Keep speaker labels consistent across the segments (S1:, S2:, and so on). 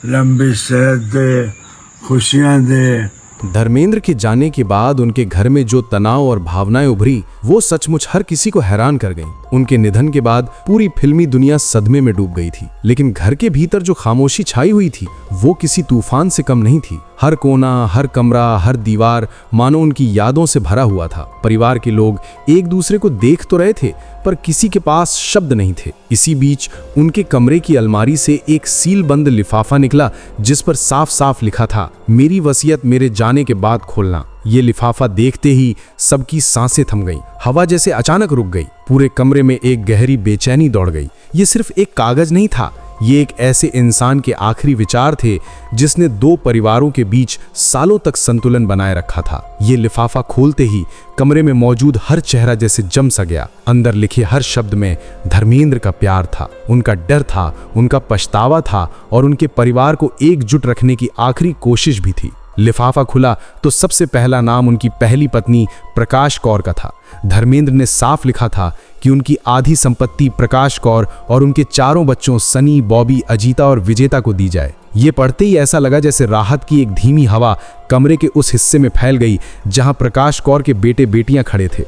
S1: लंबी सेहत दे, खुशियां दे।
S2: धर्मेंद्र के जाने के बाद उनके घर में जो तनाव और भावनाएं उभरी वो सचमुच हर किसी को हैरान कर गईं। उनके निधन के बाद पूरी फिल्मी दुनिया सदमे में डूब गई थी, लेकिन घर के भीतर जो खामोशी छाई हुई थी वो किसी तूफान से कम नहीं थी। हर कोना, हर कमरा, हर दीवार मानो उनकी यादों से भरा हुआ था। परिवार के लोग एक दूसरे को देख तो रहे थे पर किसी के पास शब्द नहीं थे। इसी बीच उनके कमरे की अलमारी से एक सीलबंद लिफाफा निकला जिस पर साफ साफ लिखा था, मेरी वसीयत मेरे जाने के बाद खोलना। ये लिफाफा देखते ही सबकी सांसें थम गईं। हवा जैसे अचानक रुक गई। पूरे कमरे में एक गहरी बेचैनी दौड़ गई। ये सिर्फ एक कागज नहीं था, ये एक ऐसे इंसान के आखिरी विचार थे जिसने दो परिवारों के बीच सालों तक संतुलन बनाए रखा था। ये लिफाफा खोलते ही कमरे में मौजूद हर चेहरा जैसे जम सा गया। अंदर लिखे हर शब्द में धर्मेंद्र का प्यार था, उनका डर था, उनका पछतावा था और उनके परिवार को एकजुट रखने की आखिरी कोशिश भी थी। लिफाफा खुला तो सबसे पहला नाम उनकी पहली पत्नी प्रकाश कौर का था। धर्मेंद्र ने साफ लिखा था कि उनकी आधी संपत्ति प्रकाश कौर और उनके चारों बच्चों सनी, बॉबी, अजीता और विजेता को दी जाए। ये पढ़ते ही ऐसा लगा जैसे राहत की एक धीमी हवा कमरे के उस हिस्से में फैल गई जहां प्रकाश कौर के बेटे बेटियां खड़े थे।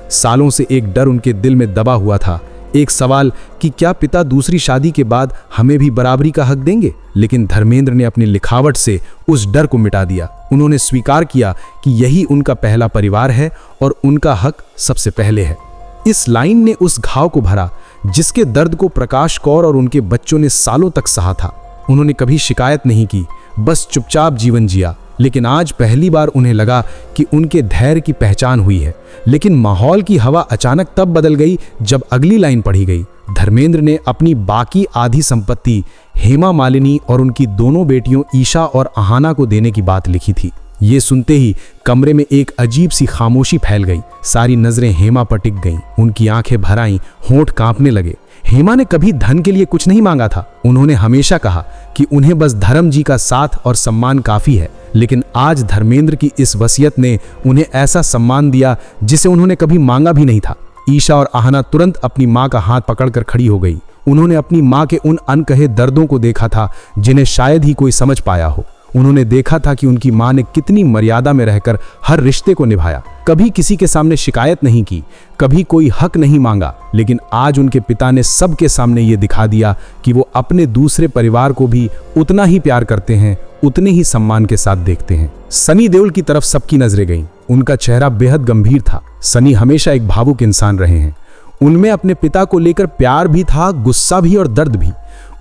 S2: सालों से एक डर उनके दिल में दबा हुआ था, एक सवाल कि क्या पिता दूसरी शादी के बाद हमें भी बराबरी का हक देंगे। लेकिन धर्मेंद्र ने अपनी लिखावट से उस डर को मिटा दिया। उन्होंने स्वीकार किया कि यही उनका पहला परिवार है और उनका हक सबसे पहले है। इस लाइन ने उस घाव को भरा जिसके दर्द को प्रकाश कौर और उनके बच्चों ने सालों तक सहा था। उन्होंने कभी शिकायत नहीं की, बस चुपचाप जीवन जिया। लेकिन आज पहली बार उन्हें लगा कि उनके धैर्य की पहचान हुई है। लेकिन माहौल की हवा अचानक तब बदल गई जब अगली लाइन पढ़ी गई। धर्मेंद्र ने अपनी बाकी आधी संपत्ति हेमा मालिनी और उनकी दोनों बेटियों ईशा और आहाना को देने की बात लिखी थी। ये सुनते ही कमरे में एक अजीब सी खामोशी फैल गई। सारी नजरें हेमा पर टिक गईं, उनकी आंखें भर आईं, होंठ कांपने लगे। हेमा ने कभी धन के लिए कुछ नहीं मांगा था। उन्होंने हमेशा कहा कि उन्हें बस धर्म जी का साथ और सम्मान काफी है। लेकिन आज धर्मेंद्र की इस वसीयत ने उन्हें ऐसा सम्मान दिया जिसे उन्होंने कभी मांगा भी नहीं था। ईशा और आहना तुरंत अपनी मां का हाथ पकड़कर खड़ी हो गई। उन्होंने अपनी मां के उन अनकहे दर्दों को देखा था जिन्हें शायद ही कोई समझ पाया हो। उन्होंने देखा था कि उनकी मां ने कितनी मर्यादा में रहकर हर रिश्ते को निभाया, कभी किसी के सामने शिकायत नहीं की, कभी कोई हक नहीं मांगा। लेकिन आज उनके पिता ने सबके सामने ये दिखा दिया कि वो अपने दूसरे परिवार को भी उतना ही प्यार करते हैं, उतने ही सम्मान के साथ देखते हैं। सनी देओल की तरफ सबकी नजरें गईं। उनका चेहरा बेहद गंभीर था। सनी हमेशा एक भावुक इंसान रहे हैं। उनमें अपने पिता को लेकर प्यार भी था, गुस्सा भी और दर्द भी।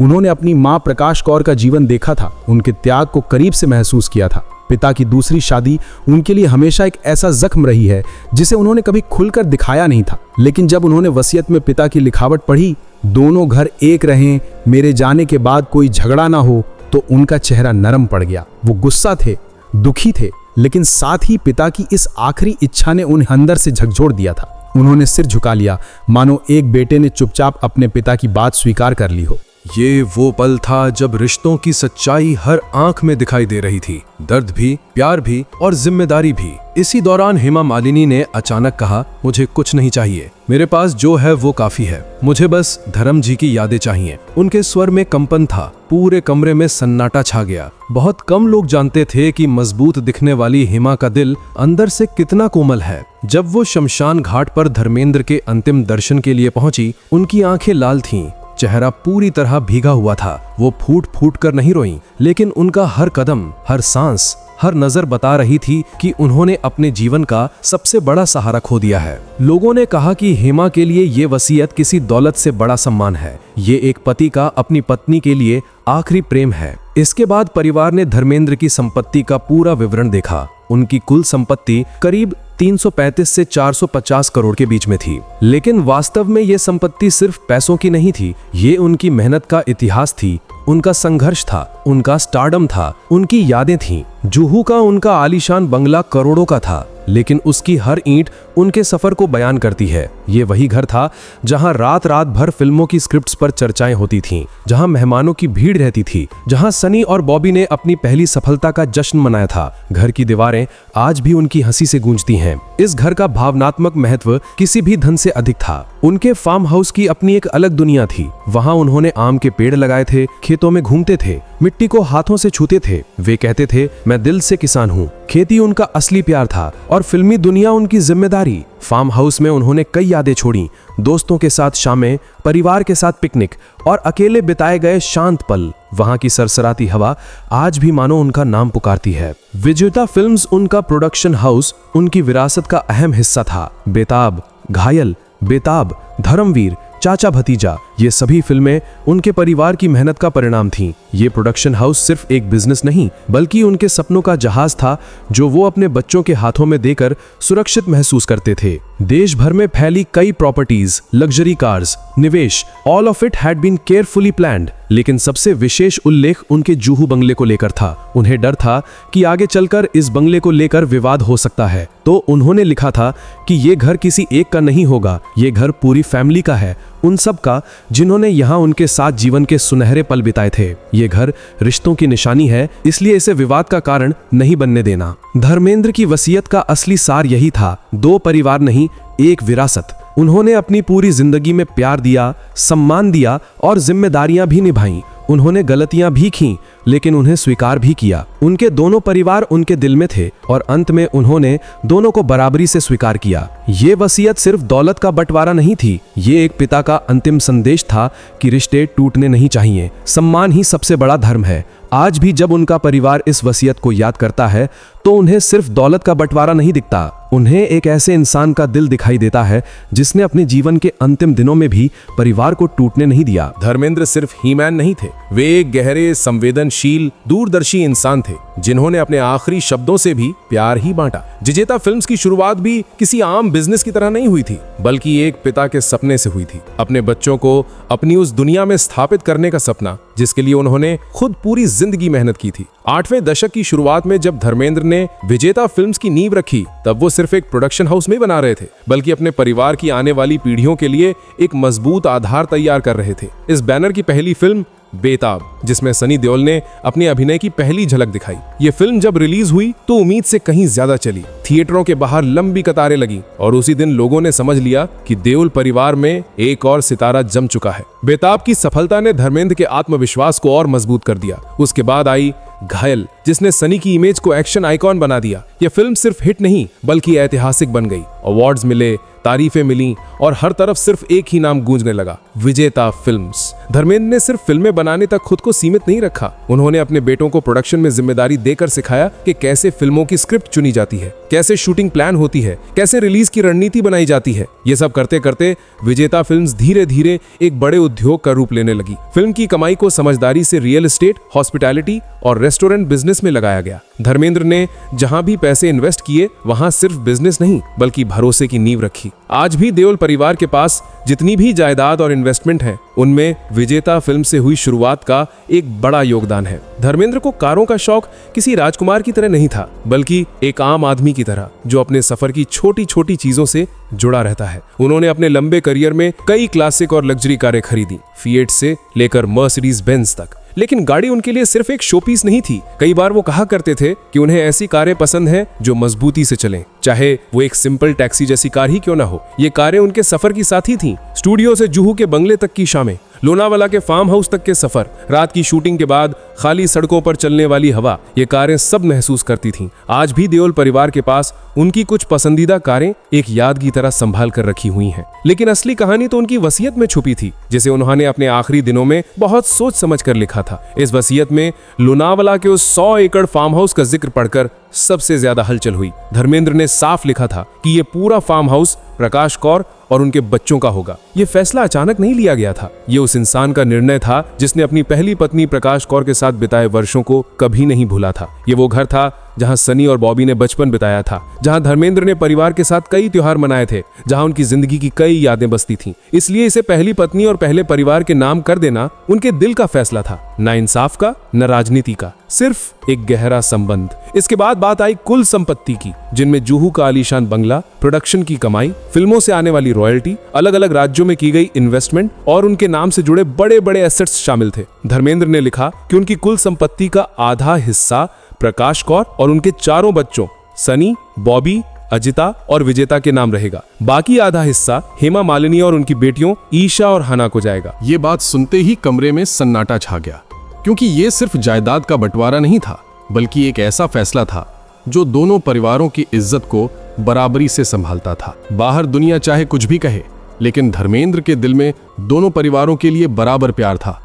S2: उन्होंने अपनी मां प्रकाश कौर का जीवन देखा था, उनके त्याग को करीब से महसूस किया था। पिता की दूसरी शादी उनके लिए हमेशा एक ऐसा जख्म रही है जिसे उन्होंने कभी खुलकर दिखाया नहीं था। लेकिन जब उन्होंने वसीयत में पिता की लिखावट पढ़ी, दोनों घर एक रहें, मेरे जाने के बाद कोई झगड़ा ना हो, तो उनका चेहरा नरम पड़ गया। वो गुस्सा थे, दुखी थे, लेकिन साथ ही पिता की इस आखिरी इच्छा ने उन्हें अंदर से झकझोर दिया था। उन्होंने सिर झुका लिया, मानो एक बेटे ने चुपचाप अपने पिता की बात स्वीकार कर ली हो।
S3: ये वो पल था जब रिश्तों की सच्चाई हर आंख में दिखाई दे रही थी, दर्द भी, प्यार भी और जिम्मेदारी भी। इसी दौरान हेमा मालिनी ने अचानक कहा, मुझे कुछ नहीं चाहिए, मेरे पास जो है वो काफी है, मुझे बस धर्म जी की यादें चाहिए। उनके स्वर में कंपन था। पूरे कमरे में सन्नाटा छा गया। बहुत कम लोग जानते थे कि मजबूत दिखने वाली हेमा का दिल अंदर से कितना कोमल है। जब वो शमशान घाट पर धर्मेंद्र के अंतिम दर्शन के लिए पहुंची, उनकी आंखें लाल थीं, चेहरा पूरी तरह भीगा हुआ था। वो फूट फूट कर नहीं रोईं, लेकिन उनका हर कदम, हर सांस, हर नजर बता रही थी कि उन्होंने अपने जीवन का सबसे बड़ा सहारा खो दिया है। लोगों ने कहा कि हेमा के लिए ये वसीयत किसी दौलत से बड़ा सम्मान है। ये एक पति का अपनी पत्नी के लिए आखिरी प्रेम है। इसके बाद परिवार ने धर्मेंद्र की संपत्ति का पूरा विवरण देखा। उनकी कुल संपत्ति करीब 335 से 450 करोड़ के बीच में थी। लेकिन वास्तव में ये संपत्ति सिर्फ पैसों की नहीं थी, ये उनकी मेहनत का इतिहास थी, उनका संघर्ष था, उनका स्टारडम था, उनकी यादें थीं। जुहू का उनका आलीशान बंगला करोड़ों का था, लेकिन उसकी हर ईंट उनके सफर को बयान करती है। ये वही घर था जहां रात रात भर फिल्मों की स्क्रिप्ट्स पर चर्चाएं होती थीं, जहां मेहमानों की भीड़ रहती थी, जहां सनी और बॉबी ने अपनी पहली सफलता का जश्न मनाया था। घर की दीवारें आज भी उनकी हंसी से गूंजती हैं। इस घर का भावनात्मक महत्व किसी भी धन से अधिक था। उनके फार्म हाउस की अपनी एक अलग दुनिया थी। वहां उन्होंने आम के पेड़ लगाए थे, खेतों में घूमते थे, मिट्टी को हाथों से छूते थे। वे कहते थे, मैं दिल से किसान हूँ। खेती उनका असली प्यार था और फिल्मी दुनिया उनकी जिम्मेदारी। फार्म हाउस में उन्होंने कई यादें छोड़ी, दोस्तों के साथ शामें, परिवार के साथ पिकनिक और अकेले बिताए गए शांत पल। वहां की सरसराती हवा आज भी मानो उनका नाम पुकारती है। विजेता फिल्म्स उनका प्रोडक्शन हाउस उनकी विरासत का अहम हिस्सा था। बेताब, घायल, बेताब, धर्मवीर, चाचा भतीजा, ये सभी फिल्में उनके परिवार की मेहनत का परिणाम थीं। ये प्रोडक्शन हाउस सिर्फ एक बिजनेस नहीं, बल्कि उनके सपनों का जहाज था जो वो अपने बच्चों के हाथों में देकर सुरक्षित महसूस करते थे। देश भर में फैली कई प्रॉपर्टीज, लग्जरी कार्स, निवेश, all of it had been carefully planned. लेकिन सबसे विशेष उल्लेख उनके जूहू बंगले को लेकर था। उन्हें डर था कि आगे चलकर इस बंगले को लेकर विवाद हो सकता है, तो उन्होंने लिखा था कि ये घर किसी एक का नहीं होगा, ये घर पूरी फैमिली का है, उन सब का जिन्होंने यहाँ उनके साथ जीवन के सुनहरे पल बिताए थे। ये घर रिश्तों की निशानी है, इसलिए इसे विवाद का कारण नहीं बनने देना। धर्मेंद्र की वसीयत का असली सार यही था, दो परिवार नहीं, एक विरासत। उन्होंने अपनी पूरी जिंदगी में प्यार दिया, सम्मान दिया और जिम्मेदारियां भी निभाईं। उन्होंने गलतियां भी की, लेकिन उन्हें स्वीकार भी किया। उनके दोनों परिवार उनके दिल में थे और अंत में उन्होंने दोनों को बराबरी से स्वीकार किया। ये वसीयत सिर्फ दौलत का बंटवारा नहीं थी, ये एक पिता का अंतिम संदेश था कि रिश्ते टूटने नहीं चाहिए, सम्मान ही सबसे बड़ा धर्म है। आज भी जब उनका परिवार इस वसीयत को याद करता है तो उन्हें सिर्फ दौलत का बंटवारा नहीं दिखता, उन्हें एक ऐसे इंसान का दिल दिखाई देता है जिसने अपने जीवन के अंतिम दिनों में भी परिवार को टूटने नहीं दिया।
S2: धर्मेंद्र सिर्फ हीमैन नहीं थे, वे एक गहरे, संवेदनशील, दूरदर्शी इंसान थे जिन्होंने अपने आखिरी शब्दों से भी प्यार ही बांटा। विजेता फिल्म्स की शुरुआत भी किसी आम बिजनेस की तरह नहीं हुई थी, बल्कि एक पिता के सपने से हुई थी। अपने बच्चों को अपनी उस दुनिया में स्थापित करने का सपना, जिसके लिए उन्होंने खुद पूरी जिंदगी मेहनत की थी। 8वें दशक की शुरुआत में जब धर्मेंद्र ने विजेता फिल्म्स की नींव रखी, तब वो सिर्फ एक प्रोडक्शन हाउस नहीं बना रहे थे, बल्कि अपने परिवार की आने वाली पीढ़ियों के लिए एक मजबूत आधार तैयार कर रहे थे। इस बैनर की पहली फिल्म बेताब, जिसमें सनी देओल ने अपने अभिनय की पहली झलक दिखाई। ये फिल्म जब रिलीज हुई तो उम्मीद से कहीं ज्यादा चली। थिएटरों के बाहर लंबी कतारें लगी और उसी दिन लोगों ने समझ लिया कि देओल परिवार में एक और सितारा जम चुका है। बेताब की सफलता ने धर्मेंद्र के आत्मविश्वास को और मजबूत कर दिया। उसके बाद आई घायल, जिसने सनी की इमेज को एक्शन आइकॉन बना दिया। यह फिल्म सिर्फ हिट नहीं बल्कि ऐतिहासिक बन गई। अवार्ड्स मिले, तारीफें मिली और हर तरफ सिर्फ एक ही नाम गूंजने लगा, विजेता फिल्म्स। धर्मेंद्र ने सिर्फ फिल्में बनाने तक खुद को सीमित नहीं रखा, उन्होंने अपने बेटों को प्रोडक्शन में जिम्मेदारी देकर सिखाया कि कैसे फिल्मों की स्क्रिप्ट चुनी जाती है, कैसे शूटिंग प्लान होती है, कैसे रिलीज की रणनीति बनाई जाती है। ये सब करते करते विजेता फिल्म्स धीरे धीरे एक बड़े उद्योग का रूप लेने लगी। फिल्म की कमाई को समझदारी से रियल एस्टेट, हॉस्पिटैलिटी और रेस्टोरेंट बिजनेस में लगाया गया। धर्मेंद्र ने जहां भी पैसे इन्वेस्ट किए, वहां सिर्फ बिजनेस नहीं बल्कि भरोसे की नींव रखी। आज भी देओल परिवार के पास जितनी भी जायदाद और इन्वेस्टमेंट है, उनमें विजेता फिल्म से हुई शुरुआत का एक बड़ा योगदान है। धर्मेंद्र को कारों का शौक किसी राजकुमार की तरह नहीं था, बल्कि एक आम आदमी की तरह जो अपने सफर की छोटी छोटी चीजों से जुड़ा रहता है। उन्होंने अपने लंबे करियर में कई क्लासिक और लग्जरी कारें खरीदी, फिएट से लेकर मर्सिडीज बेंज तक। लेकिन गाड़ी उनके लिए सिर्फ एक शोपीस नहीं थी। कई बार वो कहा करते थे कि उन्हें ऐसी कारें पसंद हैं जो मजबूती से चलें, चाहे वो एक सिंपल टैक्सी जैसी कार ही क्यों ना हो। ये कारें उनके सफर की साथी थीं। स्टूडियो से जुहू के बंगले तक की शामें, लोनावाला के फार्म हाउस तक के सफर, रात की शूटिंग के बाद खाली सड़कों पर चलने वाली हवा, ये कारें सब महसूस करती थीं। आज भी देओल परिवार के पास उनकी कुछ पसंदीदा कारें एक याद की तरह संभाल कर रखी हुई हैं। लेकिन असली कहानी तो उनकी वसीयत में छुपी थी, जिसे उन्होंने अपने आखिरी दिनों में बहुत सोच समझ कर लिखा था। इस वसीयत में लोनावाला के उस 100 एकड़ फार्म हाउस का जिक्र पढ़कर सबसे ज्यादा हलचल हुई। धर्मेंद्र ने साफ लिखा था कि ये पूरा फार्म हाउस प्रकाश कौर और उनके बच्चों का होगा। ये फैसला अचानक नहीं लिया गया था, ये उस इंसान का निर्णय था जिसने अपनी पहली पत्नी प्रकाश कौर के साथ बिताए वर्षों को कभी नहीं भूला था। ये वो घर था
S4: जहां सनी और बॉबी ने बचपन बिताया था, जहां धर्मेंद्र ने परिवार के साथ कई त्योहार मनाए थे, जहां उनकी जिंदगी की कई यादें बसती थीं। इसलिए इसे पहली पत्नी और पहले परिवार के नाम कर देना उनके दिल का फैसला था, न इंसाफ का न राजनीति का, सिर्फ एक गहरा संबंध। इसके बाद बात आई कुल संपत्ति की, जिनमें जुहू का आलीशान बंगला, प्रोडक्शन की कमाई, फिल्मों से आने वाली रॉयल्टी, अलग अलग राज्यों में की गई इन्वेस्टमेंट और उनके नाम से जुड़े बड़े बड़े एसेट्स शामिल थे। धर्मेंद्र ने लिखा कि उनकी कुल संपत्ति का आधा हिस्सा प्रकाश कौर और उनके चारों बच्चों सनी, बॉबी, अजिता और विजेता के नाम रहेगा। बाकी आधा हिस्सा हेमा मालिनी और उनकी बेटियों ईशा और हना को जाएगा।
S3: ये बात सुनते ही कमरे में सन्नाटा छा गया, क्योंकि ये सिर्फ जायदाद का बंटवारा नहीं था, बल्कि एक ऐसा फैसला था जो दोनों परिवारों की इज्जत को बराबरी से संभालता था। बाहर दुनिया चाहे कुछ भी कहे, लेकिन धर्मेंद्र के दिल में दोनों परिवारों के लिए बराबर प्यार था।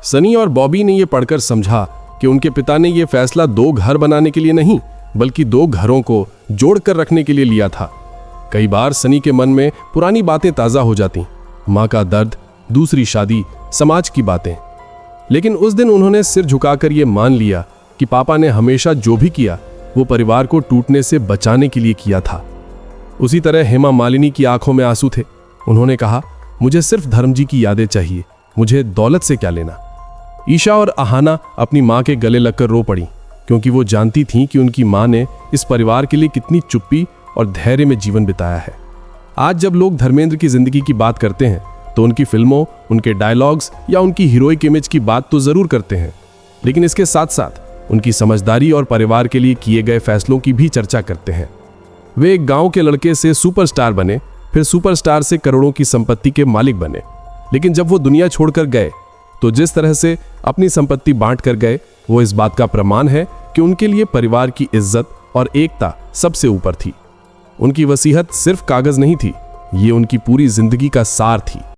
S3: सनी और बॉबी ने यह पढ़कर समझा कि उनके पिता ने यह फैसला 2 घर बनाने के लिए नहीं, बल्कि 2 घरों को जोड़कर रखने के लिए लिया था। कई बार सनी के मन में पुरानी बातें ताजा हो जाती, माँ का दर्द, दूसरी शादी, समाज की बातें। लेकिन उस दिन उन्होंने सिर झुकाकर यह मान लिया कि पापा ने हमेशा जो भी किया वो परिवार को टूटने से बचाने के लिए किया था। उसी तरह हेमा मालिनी की आंखों में आंसू थे। उन्होंने कहा, मुझे सिर्फ धर्मजी की यादें चाहिए, मुझे दौलत से क्या लेना। ईशा और अहाना अपनी माँ के गले लगकर रो पड़ी, क्योंकि वो जानती थीं कि उनकी माँ ने इस परिवार के लिए कितनी चुप्पी और धैर्य में जीवन बिताया है। आज जब लोग धर्मेंद्र की जिंदगी की बात करते हैं तो उनकी फिल्मों, उनके डायलॉग्स या उनकी हीरोइक इमेज की बात तो जरूर करते हैं, लेकिन इसके साथ साथ उनकी समझदारी और परिवार के लिए किए गए फैसलों की भी चर्चा करते हैं। वे एक गांव के लड़के से सुपरस्टार बने, फिर सुपरस्टार से करोड़ों की संपत्ति के मालिक बने। लेकिन जब वो दुनिया छोड़कर गए तो जिस तरह से अपनी संपत्ति बांट कर गए, वो इस बात का प्रमाण है कि उनके लिए परिवार की इज्जत और एकता सबसे ऊपर थी। उनकी वसीयत सिर्फ कागज नहीं थी, ये उनकी पूरी जिंदगी का सार थी।